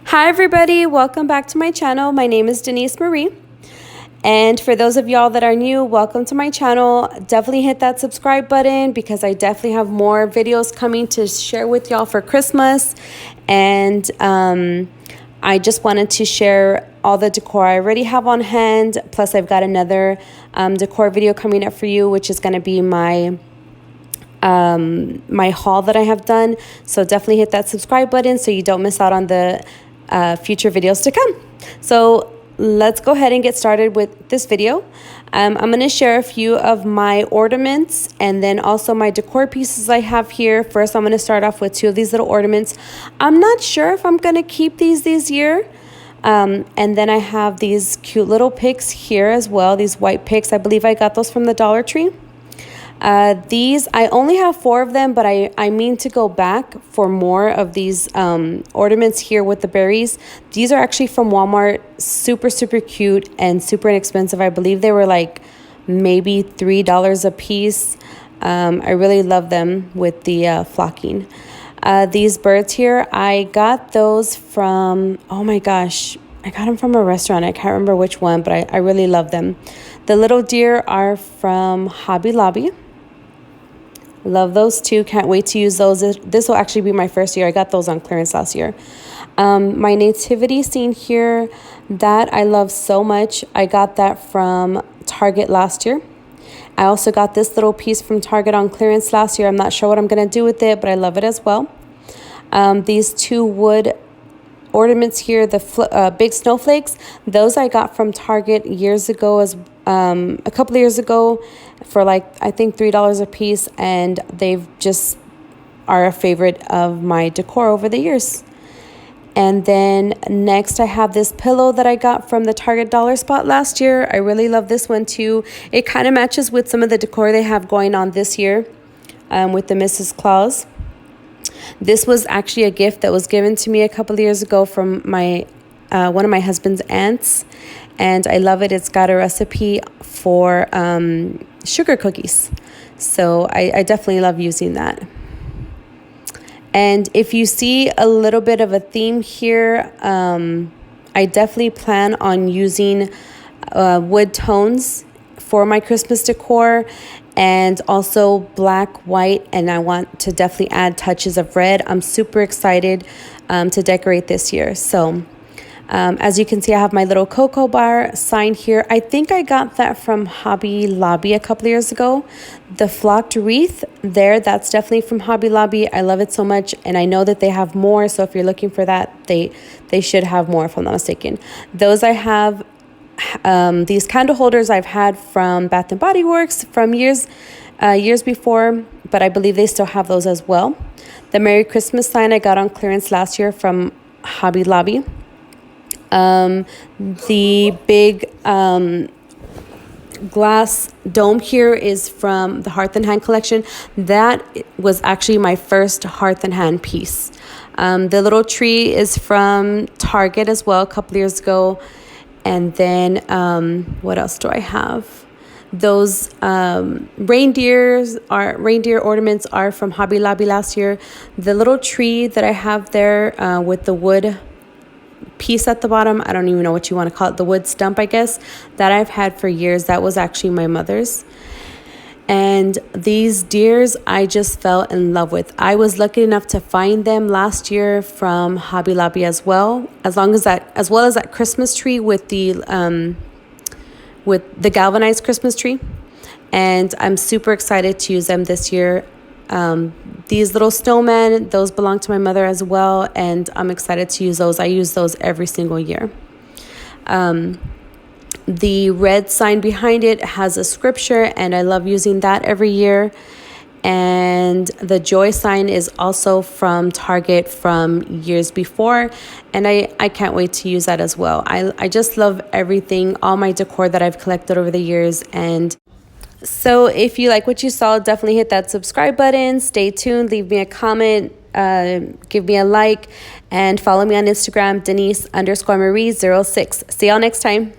Hi everybody, welcome back to my channel. My name is Denise Marie. And for those of y'all that are new, welcome to my channel. Definitely hit that subscribe button because I definitely have more videos coming to share with y'all for Christmas. And I just wanted to share all the decor I already have on hand. Plus I've got another decor video coming up for you, which is going to be my haul that I have done. So definitely hit that subscribe button so you don't miss out on the future videos to come. So let's go ahead and get started with this video. I'm going to share a few of my ornaments and then also my decor pieces I have here. First, I'm going to start off with two of these little ornaments. I'm not sure if I'm going to keep these this year. And then I have these cute little picks here as well. These white picks. I believe I got those from the Dollar Tree. These, I only have 4 of them, but I mean to go back for more of these ornaments here with the berries. These are actually from Walmart. Super, super cute and super inexpensive. I believe they were like maybe $3 a piece. I really love them with the flocking. These birds here, I got those from, oh my gosh, I got them from a restaurant. I can't remember which one, but I really love them. The little deer are from Hobby Lobby. Love those too. Can't wait to use those. This will actually be my first year. I got those on clearance last year. My nativity scene here, that I love so much. I got that from Target last year. I also got this little piece from Target on clearance last year. I'm not sure what I'm going to do with it, but I love it as well. These 2 wood ornaments here, the big snowflakes, those I got from Target years ago, as a couple of years ago, for like I think $3 a piece, and they've just are a favorite of my decor over the years. And then next I have this pillow that I got from the Target Dollar Spot last year. I really love this one too. It kind of matches with some of the decor they have going on this year with the Mrs. Claus. This was actually a gift that was given to me a couple of years ago from my one of my husband's aunts, and I love it. It's got a recipe for sugar cookies, so I definitely love using that. And if you see a little bit of a theme here, I definitely plan on using wood tones for my Christmas decor, and also black, white, and I want to definitely add touches of red. I'm super excited to decorate this year. So as you can see, I have my little cocoa bar sign here. I think I got that from Hobby Lobby a couple of years ago. The flocked wreath there, that's definitely from Hobby Lobby. I love it so much, and I know that they have more, so if you're looking for that, they should have more if I'm not mistaken. Those I have. These candle holders I've had from Bath and Body Works from years before, but I believe they still have those as well. The Merry Christmas sign I got on clearance last year from Hobby Lobby. The big glass dome here is from the Hearth and Hand collection. That was actually my first Hearth and Hand piece. The little tree is from Target as well a couple years ago. And then what else do I have? Those reindeer ornaments are from Hobby Lobby last year. The little tree that I have there with the wood piece at the bottom, I don't even know what you want to call it, the wood stump, I guess, that I've had for years. That was actually my mother's. And these deers I just fell in love with. I was lucky enough to find them last year from Hobby Lobby as well, as well as that Christmas tree with the galvanized Christmas tree. And I'm super excited to use them this year. These little snowmen, those belong to my mother as well, and I'm excited to use those. I use those every single year. The red sign behind it has a scripture, and I love using that every year. And the joy sign is also from Target from years before, and I can't wait to use that as well. I just love everything, all my decor that I've collected over the years. And so if you like what you saw, definitely hit that subscribe button. Stay tuned, leave me a comment, give me a like, and follow me on Instagram, Denise_Marie06. See y'all next time.